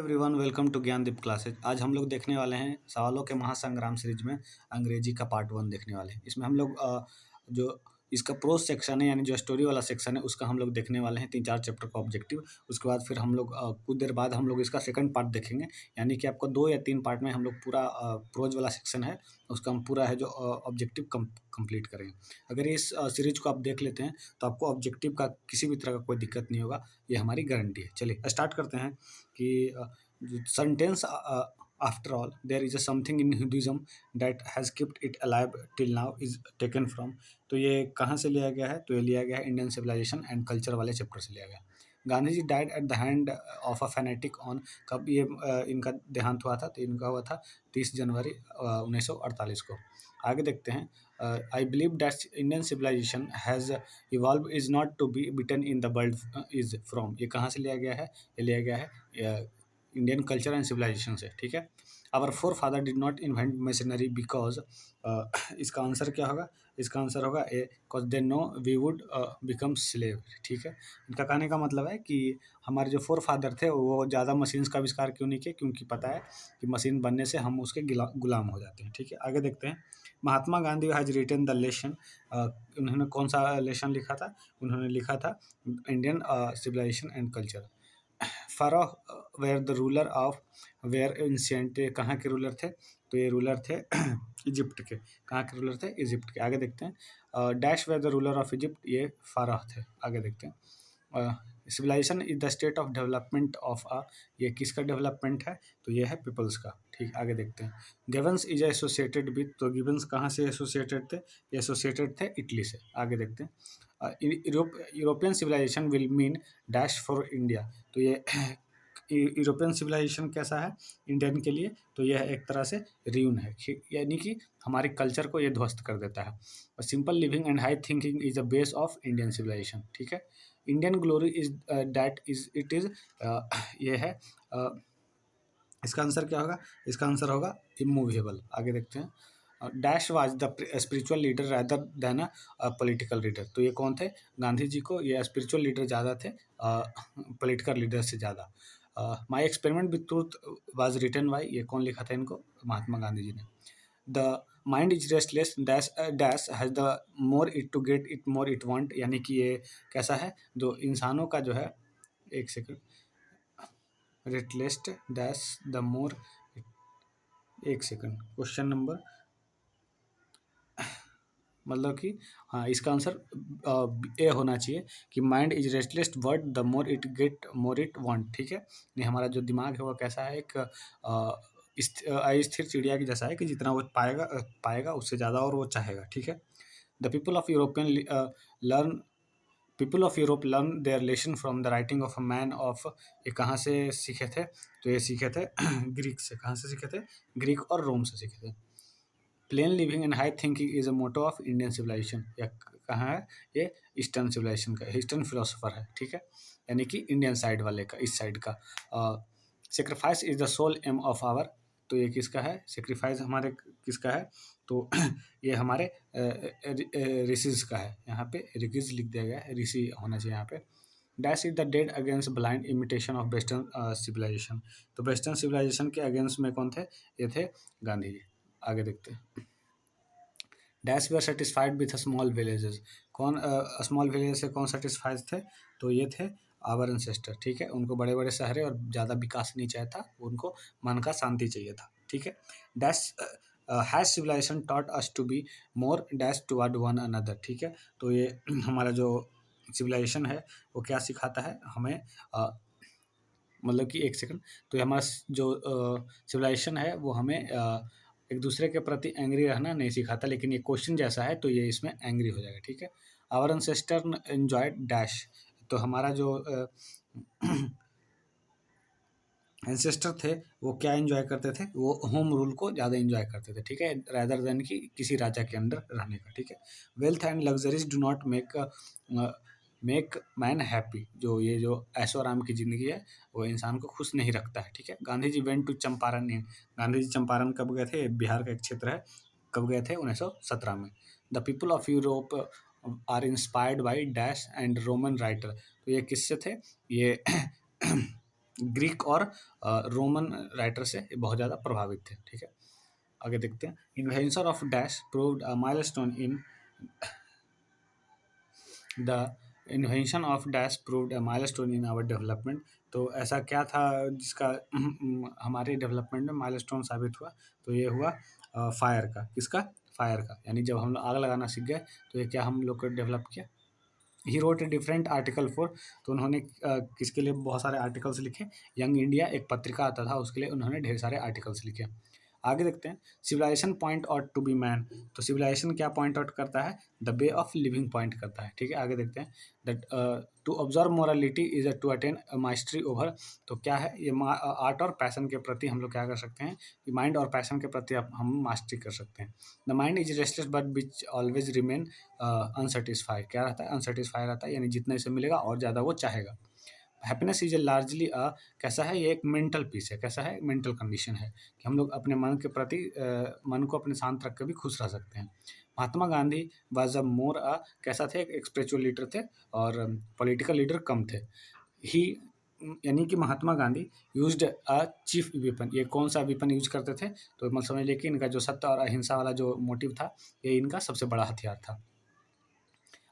Everyone, welcome to Gyandeep classes. आज हम लोग देखने वाले हैं सवालों के महासंग्राम सीरीज में अंग्रेजी का पार्ट 1 देखने वाले हैं। इसमें हम लोग जो इसका प्रोज सेक्शन है यानी जो स्टोरी वाला सेक्शन है उसका हम लोग देखने वाले हैं 3-4 चैप्टर का ऑब्जेक्टिव। उसके बाद फिर हम लोग कुछ देर बाद हम लोग इसका सेकंड पार्ट देखेंगे, यानी कि आपको 2 या 3 पार्ट में हम लोग पूरा प्रोज वाला सेक्शन है उसका हम पूरा है जो ऑब्जेक्टिव कंप्लीट करेंगे। अगर इस सीरीज को आप देख लेते हैं तो आपको ऑब्जेक्टिव का किसी भी तरह का कोई दिक्कत नहीं होगा, ये हमारी गारंटी है। चलिए स्टार्ट करते हैं कि sentence after all there is a something in Hinduism that has kept it alive till now is taken from. तो ये कहाँ से लिया गया है? तो ये लिया गया है इंडियन सिविलाइजेशन एंड कल्चर वाले चैप्टर से लिया गया। Gandhi ji died at the hand of a fanatic on, कब ये इनका देहांत हुआ था? तो इनका हुआ था 30 जनवरी 1948 को। आगे देखते हैं। I believe that Indian civilization has evolve is not to be beaten in the world is from. ये कहाँ से लिया गया है? ये लिया गया है इंडियन कल्चर एंड सिविलाइजेशन से, ठीक है। Our forefather did not invent machinery because, इसका आंसर क्या होगा? इसका आंसर होगा A, because they know we would become slave, ठीक है। इनका कहने का मतलब है कि हमारे जो फोर फादर थे वो ज़्यादा मशीन्स का आविष्कार क्यों नहीं किए? क्योंकि पता है कि मशीन बनने से हम उसके गुलाम हो जाते हैं, ठीक है। आगे देखते हैं। Mahatma Gandhi has written the lesson, उन्होंने कौन सा लेसन लिखा था? उन्होंने लिखा था Indian civilisation and culture. Pharaoh were the ruler of were ancient, कहाँ के रूलर थे? तो ये रूलर थे इजिप्ट के। कहाँ के रूलर थे? इजिप्ट के। आगे देखते हैं। Dash where the ruler of Egypt, ये फ़ाराह थे। आगे देखते हैं। Civilization is the state of development of a, ये किसका डेवलपमेंट है? तो ये है पीपल्स का, ठीक। आगे देखते हैं। गिबन्स इज एसोसिएटेड विथ, तो गिबन्स कहाँ से एसोसिएटेड थे? एसोसिएटेड थे इटली से। आगे देखते हैं। European civilization will mean dash for India, तो ये यूरोपियन सिविलाइजेशन कैसा है इंडियन के लिए? तो यह एक तरह से रियून है, यानी कि हमारे कल्चर को ये ध्वस्त कर देता है। Simple living and high thinking is the base of Indian civilization, ठीक है। Indian glory is that is it is, ये है इसका आंसर क्या होगा? इसका आंसर होगा इमूवेबल। आगे देखते हैं। Dash was the spiritual leader rather than a political leader, तो ये कौन थे? गांधी जी को ये स्पिरिचुअल लीडर ज़्यादा थे पॉलिटिकल लीडर से ज़्यादा। My experiment with truth was written by, ये कौन लिखा था इनको? महात्मा गांधी जी ने। The mind is restless dash dash has the more it to get it more it want, यानी कि ये कैसा है? जो इंसानों का जो है, एक सेकंड, रेटलेस्ट डैश द मोर, एक सेकंड, क्वेश्चन नंबर, मतलब कि हाँ, इसका आंसर ए होना चाहिए कि mind is restless word the more it get more it want, ठीक है। नहीं, हमारा जो दिमाग है वो कैसा है? एक अस्थिर चिड़िया की जैसा है कि जितना वो पाएगा उससे ज़्यादा और वो चाहेगा, ठीक है। The people of European learn people of Europe learn their lesson from the writing of a man of, ये कहाँ से सीखे थे? तो ये सीखे थे ग्रीक से। कहाँ से सीखे थे? ग्रीक और रोम से सीखे थे। Plain living and high thinking is a motto of Indian civilization, या कहाँ है? ये ईस्टर्न सिविलाइजेशन का, ईस्टर्न फिलोसोफर है, ठीक है, यानी कि इंडियन साइड वाले का, इस साइड का। Sacrifice is the sole aim of our, तो ये किसका है? सेक्रीफाइस हमारे किसका है? तो ये हमारे ऋषिज का है। यहाँ पे ऋषिज लिख दिया गया है, ऋषि होना चाहिए यहाँ पे। Dash is the dead against blind imitation of western civilization, तो वेस्टर्न सिविलाइजेशन के अगेंस्ट में कौन थे? ये थे गांधी जी। आगे देखते हैं। Dash we are satisfied with small villages, कौन स्मॉल विलेज से कौन सेटिस्फाइड थे? तो ये थे आवर एंसेस्टर, ठीक है। उनको बड़े बड़े शहर और ज़्यादा विकास नहीं चाहिए था, उनको मन का शांति चाहिए था, ठीक है। Dash has civilization taught us to be more dash toward one another, ठीक है। तो ये हमारा जो सिविलाइजेशन है वो क्या सिखाता है हमें? मतलब कि एक सेकंड, तो ये हमारा जो सिविलाइजेशन है वो हमें एक दूसरे के प्रति एंग्री रहना नहीं सिखाता, लेकिन ये क्वेश्चन जैसा है तो ये इसमें एंग्री हो जाएगा, ठीक है। आवर एंसेस्टर एंजॉयड डैश, तो हमारा जो एंसेस्टर थे वो क्या एंजॉय करते थे? वो होम रूल को ज़्यादा एंजॉय करते थे, ठीक है, रादर देन कि किसी राजा के अंडर रहने का, ठीक है। Wealth and luxuries do not make man happy, जो ये जो ऐशो आराम की ज़िंदगी है वो इंसान को खुश नहीं रखता है, ठीक है। गांधी जी वेंट टू चंपारण, गांधी जी चंपारण कब गए थे? बिहार का एक क्षेत्र है। कब गए थे? 1917 में। The people of Europe are inspired by dash and Roman writer, तो ये किससे थे? ये ग्रीक और रोमन राइटर से ये बहुत ज़्यादा प्रभावित थे। ठीक है, आगे देखते हैं। Invention of dash proved a milestone in the invention of dash proved a milestone in our development. तो ऐसा क्या था जिसका हमारे डेवलपमेंट में माइलस्टोन साबित हुआ? तो ये हुआ फायर का। किसका? फायर का। यानी जब हम लोग आग लगाना सीख गए तो ये क्या हम लोग को डेवलप किया? He wrote a different article for, तो उन्होंने किसके लिए बहुत सारे आर्टिकल्स लिखे? यंग इंडिया एक पत्रिका आता था, उसके लिए उन्होंने ढेर सारे आर्टिकल्स लिखे। आगे देखते हैं। Civilisation point out to be man. तो सिविलाइजेशन क्या पॉइंट आउट करता है? The way of living point करता है। ठीक है, आगे देखते हैं। That to observe morality is to attain mastery over. तो क्या है ये? आर्ट और पैशन के प्रति हम लोग क्या कर सकते हैं? माइंड और पैशन के प्रति हम मास्टरी कर सकते हैं। The mind is restless but which always remain unsatisfied. क्या रहता है? अनसेटिस्फाइड रहता है, यानी जितना इसे मिलेगा और ज़्यादा वो चाहेगा। हैप्पीनेस इज ए लार्जली कैसा है? ये एक मेंटल पीस है। कैसा है? मेंटल कंडीशन है कि हम लोग अपने मन के प्रति मन को अपने शांत रख के भी खुश रह सकते हैं। महात्मा गांधी वाज अ मोर कैसा थे? एक स्पिरिचुअल लीडर थे और पॉलिटिकल लीडर कम थे। ही यानी कि Mahatma Gandhi used a chief weapon. ये कौन सा वेपन यूज करते थे? तो मतलब समझ लीजिए कि इनका जो सत्य और अहिंसा वाला जो मोटिव था, ये इनका सबसे बड़ा हथियार था।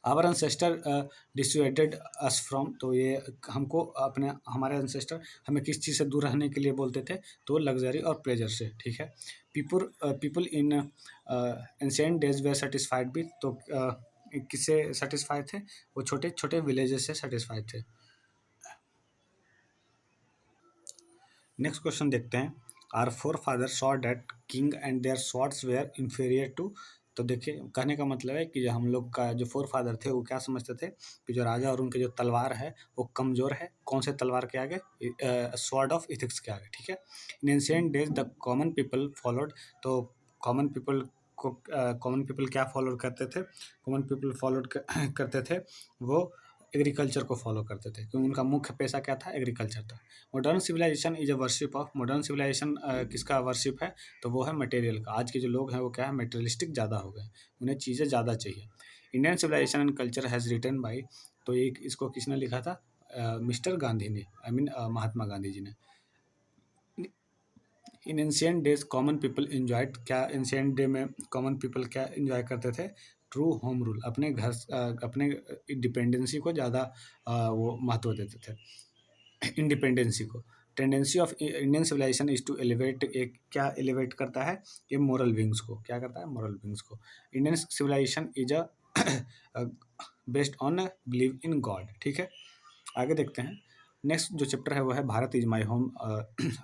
Our ancestor dissuaded us from. तो ये हमको अपने हमारे अनसेस्टर हमें किस चीज़ से दूर रहने के लिए बोलते थे? तो लग्जरी और प्लेजर से। ठीक है, people in ancient days were satisfied with. तो किससे सेटिस्फाइड थे? वो छोटे छोटे विलेजेस से सेटिस्फाइड थे। नेक्स्ट क्वेश्चन देखते हैं। Our forefather saw that king and their swords were inferior to. तो देखिए, कहने का मतलब है कि जो हम लोग का जो फोर फादर थे वो क्या समझते थे कि जो राजा और उनके जो तलवार है वो कमज़ोर है। कौन से तलवार के आगे? स्वॉर्ड ऑफ इथिक्स के आगे। ठीक है। इन ancient days the common people followed. तो कॉमन पीपल को कॉमन पीपल क्या फॉलो करते थे? कॉमन पीपल फॉलोड करते थे वो एग्रीकल्चर को फॉलो करते थे, क्योंकि उनका मुख्य पेशा क्या था? एग्रीकल्चर था। Modern civilization is a worship of. Modern civilization किसका वर्शिप है? तो वो है मटेरियल का। आज के जो लोग हैं वो क्या है? मटेरियलिस्टिक ज़्यादा हो गए, उन्हें चीज़ें ज़्यादा चाहिए। Indian civilisation and culture has written by. तो ये इसको किसने लिखा था? मिस्टर गांधी ने, आई मीन महात्मा गांधी जी ने। In ancient days common people enjoyed. क्या एंशियंट डे में कॉमन पीपल क्या इंजॉय करते थे? True home rule. अपने घर अपने इंडिपेंडेंसी को ज़्यादा वो महत्व देते थे, इंडिपेंडेंसी को। Tendency of Indian civilization is to elevate. एक क्या एलिवेट करता है? ये मोरल विंग्स को। क्या करता है? मोरल विंग्स को। Indian civilization is a based on believe in God. ठीक है, आगे देखते हैं। नेक्स्ट जो चैप्टर है वो है भारत इज माई होम।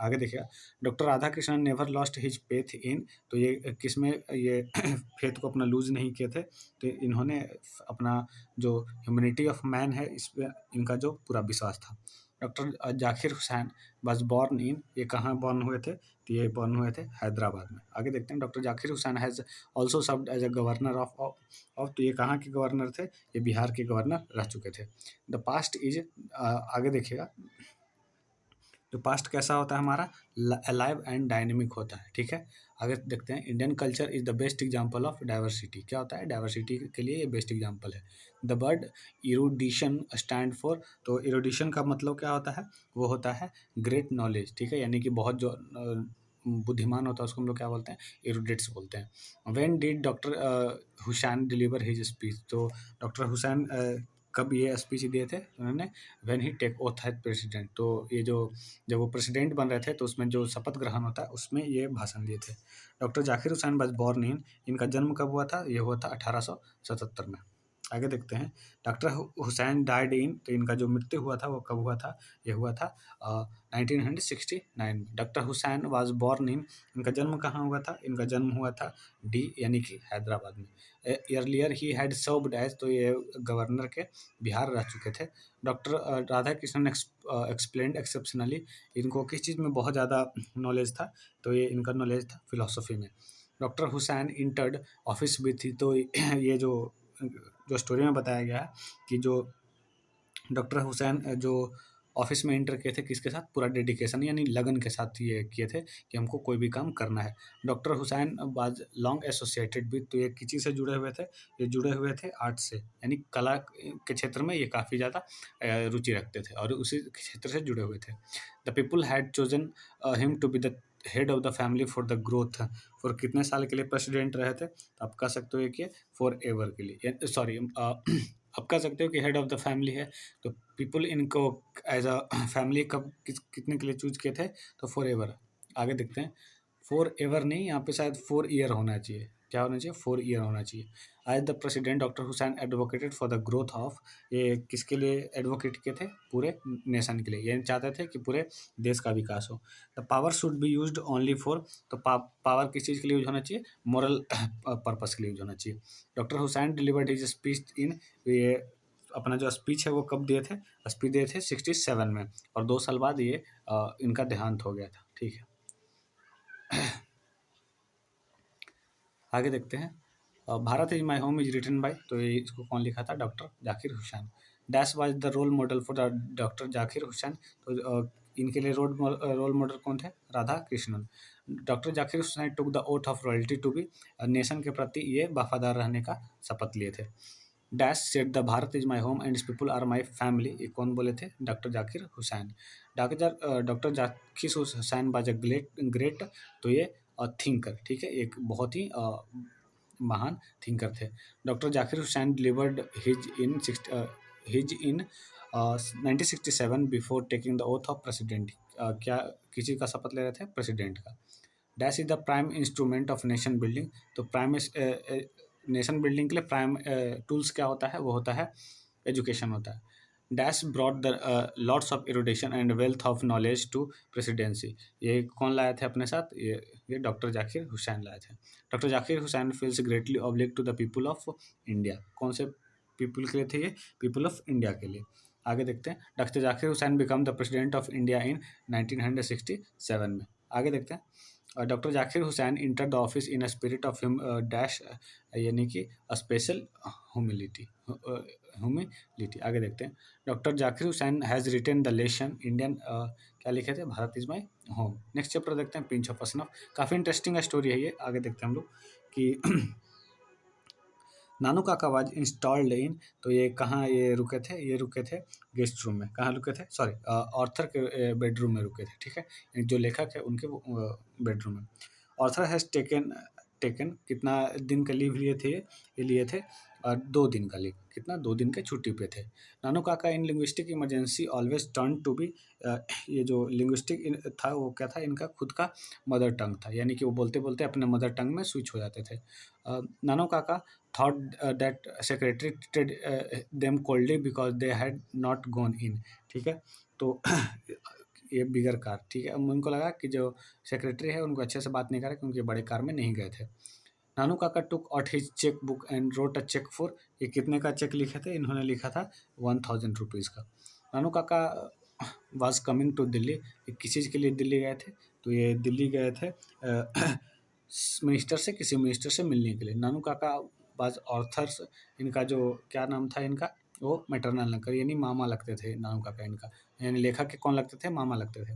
आगे देखिएगा। Doctor Radha Krishnan never lost his faith in. तो ये किस में ये फेथ को अपना लूज नहीं किए थे? तो इन्होंने अपना जो ह्यूमैनिटी ऑफ मैन है इस पर इनका जो पूरा विश्वास था। Doctor Zakir Hussain was born in. ये कहाँ बॉर्न हुए थे? तो ये बॉर्न हुए थे हैदराबाद में। आगे देखते हैं। Doctor Zakir Hussain has also served as a governor of. तो ये कहाँ के गवर्नर थे? ये बिहार के गवर्नर रह चुके थे। द पास्ट इज आगे देखिएगा। जो पास्ट कैसा होता है हमारा? अलाइव एंड डायनेमिक होता है। ठीक है, आगे देखते हैं। Indian culture is the best example of diversity. क्या होता है? डाइवर्सिटी के लिए ये बेस्ट एग्जाम्पल है। The word erudition stand for. तो इरूडिशन का मतलब क्या होता है? वो होता है ग्रेट नॉलेज। ठीक है, यानी कि बहुत जो बुद्धिमान होता है उसको हम लोग क्या बोलते हैं? इरूडिट्स बोलते हैं। When did doctor Hussain deliver his speech. तो डॉक्टर हुसैन कब ये स्पीच दिए थे उन्होंने? When he take oath as president. तो ये जो जब वो प्रेसिडेंट बन रहे थे तो उसमें जो शपथ ग्रहण होता है उसमें ये भाषण दिए थे। Doctor Zakir Hussain was born in. इनका जन्म कब हुआ था? ये हुआ था 1877 में। आगे देखते हैं। Doctor Hussain died in. तो इनका जो मृत्यु हुआ था वो कब हुआ था? ये हुआ था 1969 में। Doctor Hussain was born in. इनका जन्म कहाँ हुआ था? इनका जन्म हुआ था डी यानी कि हैदराबाद में। Earlier he had served as. तो ये गवर्नर के बिहार रह चुके थे। Doctor Radha Krishnan explained exceptionally. इनको किस चीज़ में बहुत ज़्यादा नॉलेज था? तो ये इनका नॉलेज था फिलोसफी में। डॉक्टर हुसैन इंटर्ड ऑफिस भी थी। तो ये जो स्टोरी में बताया गया है कि जो डॉक्टर हुसैन जो ऑफिस में एंटर किए थे किसके साथ, पूरा डेडिकेशन यानी लगन के साथ ये किए थे कि हमको कोई भी काम करना है। Doctor Hussain was long associated with, तो ये किस चीज़ से जुड़े हुए थे, ये जुड़े हुए थे आर्ट से, यानी कला के क्षेत्र में ये काफ़ी ज़्यादा रुचि रखते थे और उसी क्षेत्र से जुड़े हुए थे। The people had chosen him to be the head of the family for the growth, for कितने साल के लिए प्रेसिडेंट रहे थे, तो आप कह सकते हो कि फॉर एवर के लिए, सॉरी आप कह सकते हो कि हेड ऑफ द फैमिली है, तो पीपल इनको एज अ फैमिली कब कितने के लिए चूज किए थे, तो फॉर एवर। आगे देखते हैं, फॉर एवर नहीं, यहाँ पे शायद 4 ईयर होना चाहिए, क्या होना चाहिए, 4 ईयर होना चाहिए। आज the president doctor Hussain advocated for the growth of, ये किसके लिए एडवोकेट किए थे, पूरे नेशन के लिए, ये चाहते थे कि पूरे देश का विकास हो। The power should be used only for, तो पावर किस चीज़ के लिए यूज होना चाहिए, मॉरल पर्पस के लिए यूज होना चाहिए। Doctor Hussain delivered his speech in, ये अपना जो स्पीच है वो कब दिए थे, स्पीच दिए थे 67 में, और 2 साल बाद ये इनका देहांत हो गया था। ठीक है, आगे देखते हैं। Bharat is my home is written by, तो ये इसको कौन लिखा था, doctor Zakir Hussain. Dash was the role model for the doctor Zakir Hussain, तो इनके लिए रोल मॉडल कौन थे, Radha Krishnan. Doctor Zakir Hussain took the oath of royalty to be, nation के प्रति ये वफादार रहने का शपथ लिए थे। Dash set the Bharat is my home and people are my family, ये कौन बोले थे, doctor Zakir Hussain. Doctor Zakir Hussain was a great, तो ये थिंकर, ठीक है, एक बहुत ही महान थिंकर थे। Doctor Zakir Hussain delivered his in 1967 before taking the oath of president, क्या किसी का शपथ ले रहे थे, प्रेसिडेंट का। Dash is the prime instrument of nation building, तो प्राइम नेशन बिल्डिंग के लिए प्राइम टूल्स क्या होता है, वो होता है एजुकेशन होता है। Dash brought the lots of erudition and wealth of knowledge to presidency, ये कौन लाए थे अपने साथ, ये डॉक्टर जाकिर हुसैन लाए थे। Doctor Zakir Hussain feels greatly obliged to the people of India, कौन से पीपल के लिए थे ये, पीपल ऑफ इंडिया के लिए। आगे देखते हैं, doctor Zakir Hussain become the president of India in 1967 में। आगे देखते हैं, doctor Zakir Hussain enter the office in a spirit of dash, यानी कि स्पेशल ह्यूमिलिटी, ह्यूमिलिटी। आगे देखते हैं, doctor Zakir Hussain has retain the lesson Indian, क्या लिखे थे, Bharat is my home. Next chapter देखते हैं, पिंच ऑफ असनफ, काफ़ी इंटरेस्टिंग स्टोरी है ये। आगे देखते हैं हम लोग कि नानू काका वाज इंस्टॉल्ड इन, तो ये कहाँ ये रुके थे, ये रुके थे गेस्ट रूम में, कहाँ रुके थे, सॉरी ऑर्थर के बेडरूम में रुके थे, ठीक है, जो लेखक है उनके बेडरूम में। ऑर्थर हैज़ टेकन टेकन कितना दिन का लीव लिए थे, ये लिए थे 2 दिन का लीव, कितना, 2 दिन के छुट्टी पे थे। Nanu Kaka in linguistic emergency always turn to be, ये जो लिंग्विस्टिक था वो क्या था, इनका खुद का मदर टंग था, यानी कि वो बोलते बोलते अपने मदर टंग में स्विच हो जाते थे। नानू काका thought that secretary treated them coldly because they had not gone in, ठीक है, तो ये बिगर कार, ठीक है, उनको लगा कि जो सेक्रेटरी है उनको अच्छे से बात नहीं कर रहा क्योंकि बड़े कार में नहीं गए थे। Nanu Kaka took out his cheque book and wrote a cheque for, ये कितने का चेक लिखे थे, इन्होंने लिखा था 1000 रुपीज़ का। नानू Kaka was coming to Delhi, ये किस चीज़ के लिए दिल्ली गए थे, तो ये दिल्ली गए थे मिनिस्टर से, किसी मिनिस्टर से मिलने के लिए। नानू काका वाज ऑर्थर्स, इनका जो क्या नाम था इनका, वो मैटरनल अंकल यानी मामा लगते थे नानू काका इनका, यानी लेखक के कौन लगते थे, मामा लगते थे।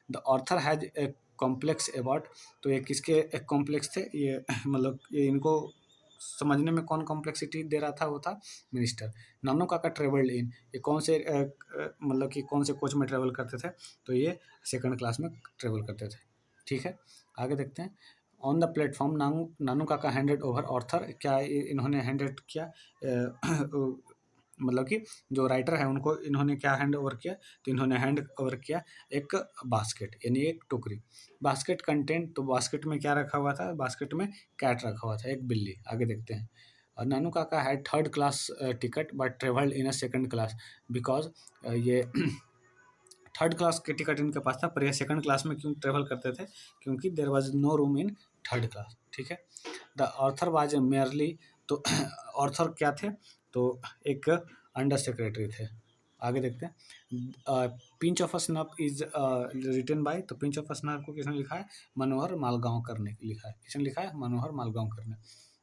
The author has a complex about, तो ये किसके एक कॉम्प्लेक्स थे, ये मतलब ये इनको समझने में कौन कॉम्प्लेक्सिटी दे रहा था, वो था मिनिस्टर। नानू काका ट्रेवल्ड इन, ये कौन से मतलब कि कौन से कोच में ट्रेवल करते थे, तो ये सेकंड क्लास में ट्रेवल करते थे, ठीक है। आगे देखते हैं, on the platform Nanu Nanu Kaka handed over Arthur, क्या इन्होंने हैंडेड किया, मतलब कि जो राइटर है उनको इन्होंने क्या हैंड ओवर किया, तो इन्होंने हैंड ओवर किया एक बास्केट यानी एक टोकरी। बास्केट कंटेंट, तो बास्केट में क्या रखा हुआ था, बास्केट में कैट रखा हुआ था, एक बिल्ली। आगे देखते हैं, और नानू Kaka had 3rd class ticket but travelled in a 2nd class, because ये 3rd क्लास के टिकट इनके पास था, पर ये 2nd क्लास में क्यों ट्रेवल करते थे, क्योंकि there was no room in 3rd class, ठीक है। द ऑर्थर वाज मेयरली, तो ऑर्थर क्या थे, तो एक अंडर सेक्रेटरी थे। आगे देखते हैं, pinch of snuff is written by, तो पिंच ऑफ स्नफ को किसने लिखा है, मनोहर मालगांवकर ने लिखा है, किसने लिखा है, मनोहर मालगांवकर ने।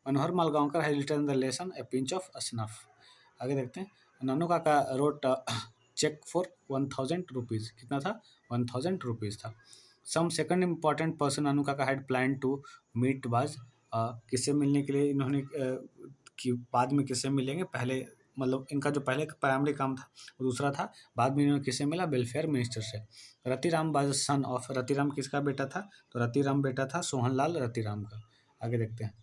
Manohar Malgonkar has written the lesson a pinch of snuff. आगे देखते हैं, नानू काका रोट चेक फॉर 1000 रुपीज़। कितना था? 1000 रुपीज़ था। Some second important person Nanu Kaka had plan to meet was, किससे मिलने के लिए इन्होंने कि बाद में किससे मिलेंगे, पहले मतलब इनका जो पहले प्राइमरी काम था वो दूसरा था, बाद में इन्होंने किससे मिला? वेलफेयर मिनिस्टर से। Ratiram was son of, Ratiram किसका बेटा था? तो रतिराम बेटा था सोहनलाल रतिराम का। आगे देखते हैं।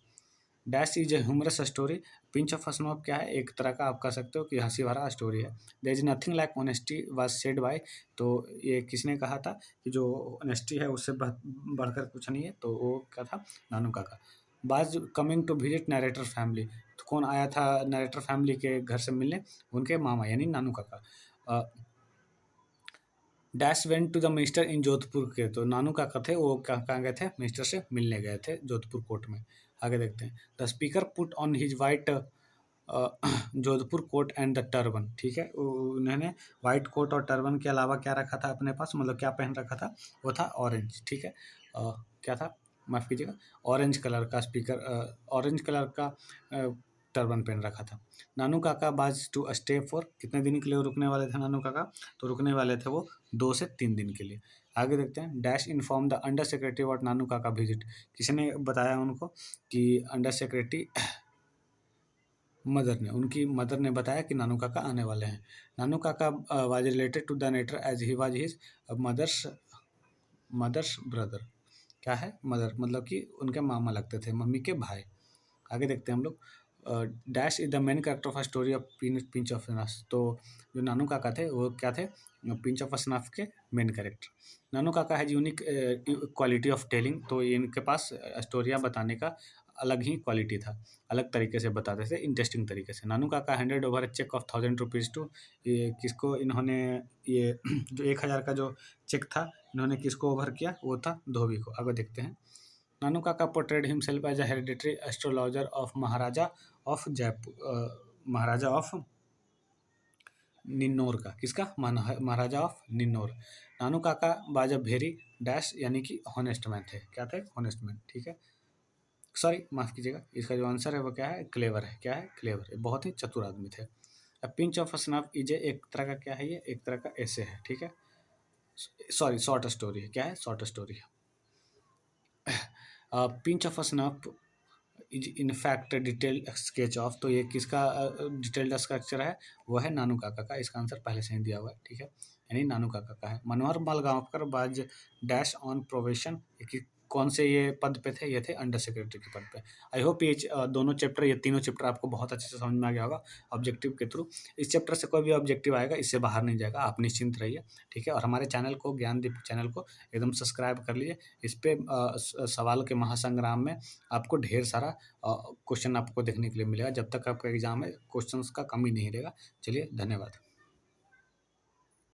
Dash is a humorous story. Pinch of snuff क्या है? एक तरह का आप कह सकते हो कि हंसी भरा स्टोरी है। There is nothing like honesty was said by, तो ये किसने कहा था कि जो ऑनेस्टी है उससे बढ़कर कुछ नहीं है? तो वो क्या था? Nanu Kaka. Was coming to visit narrator family, तो कौन आया था नरेटर फैमिली के घर से मिलने? उनके मामा यानी Nanu Kaka. Dash went to the minister in Jodhpur के, तो नानू काका थे वो कहाँ गए थे? मिनिस्टर से मिलने गए थे जोधपुर कोर्ट में। आगे देखते हैं। The speaker put on his white Jodhpur coat and the turban, ठीक है, उन्होंने वाइट कोट और टर्बन के अलावा क्या रखा था अपने पास, मतलब क्या पहन रखा था? वो था ऑरेंज, ठीक है। क्या था? माफ़ कीजिएगा, ऑरेंज कलर का स्पीकर, ऑरेंज कलर का टर्बन पहन रखा था। नानू काका बाज टू स्टे फॉर, कितने दिन के लिए रुकने वाले थे नानू काका? तो रुकने वाले थे वो 2 से 3 दिन के लिए। आगे देखते हैं। Dash inform the under secretary about Nanu Kaka visit, किसने बताया उनको कि अंडर सेक्रेटरी मदर ने, उनकी मदर ने बताया कि नानू काका आने वाले हैं। Nanu Kaka was related to the narrator as he was his mother's mother's brother, क्या है? मदर मतलब कि उनके मामा लगते थे, मम्मी के भाई। आगे देखते हैं हम लोग। Dash is the main character of a story of pinch of snuff, तो जो नानू काका थे वो क्या थे? पिंच ऑफ स्नफ के मेन कैरेक्टर। नानू काका has unique quality of telling, तो इनके पास स्टोरियाँ बताने का अलग ही क्वालिटी था, अलग तरीके से बताते थे, इंटरेस्टिंग तरीके से। Nanu Kaka handed over a cheque of 1000 rupees to, ये किसको इन्होंने, ये जो 1000 का जो चेक था इन्होंने किसको ओवर किया? वो था धोबी को। आगे देखते हैं। Nanu Kaka portrayed himself as a hereditary astrologer of Maharaja of Jaipur, Maharaja of Ninnaur का, किसका? महाराजा ऑफ निन्नौर। नानू काका बाज अ वेरी डैश, यानी कि हॉनेस्ट मैन थे, क्या थे? हॉनेस्ट मैन, ठीक है। सॉरी माफ़ कीजिएगा, इसका जो आंसर है वो क्या है? क्लेवर है। क्या है? क्लेवर, बहुत ही चतुर आदमी थे। अब पिंच ऑफ स्नफ इज एक तरह का क्या है? ये एक तरह का ऐसे है, ठीक है। सॉरी, शॉर्ट स्टोरी है। क्या है? शॉर्ट स्टोरी है। Pinch of snuff is in fact detailed sketch of, तो ये किसका डिटेल्ड स्ट्रक्चर है? वो है नानू काका का। इसका आंसर पहले से ही दिया हुआ है, ठीक है, यानी नानू काका का है। मनोहर मालगांवकर बाज डैश ऑन प्रोवेशन, कौन से ये पद पे थे? ये थे अंडर सेक्रेटरी के पद पे। आई होप ये दोनों चैप्टर, ये तीनों चैप्टर आपको बहुत अच्छे से समझ में आ गया होगा ऑब्जेक्टिव के थ्रू। इस चैप्टर से कोई भी ऑब्जेक्टिव आएगा इससे बाहर नहीं जाएगा, आप निश्चिंत रहिए, ठीक है। और हमारे चैनल को, ज्ञानदीप चैनल को एकदम सब्सक्राइब कर लीजिए। इस पे सवाल के महासंग्राम में आपको ढेर सारा क्वेश्चन आपको देखने के लिए मिलेगा। जब तक आपका एग्जाम है क्वेश्चंस का कमी नहीं रहेगा। चलिए, धन्यवाद।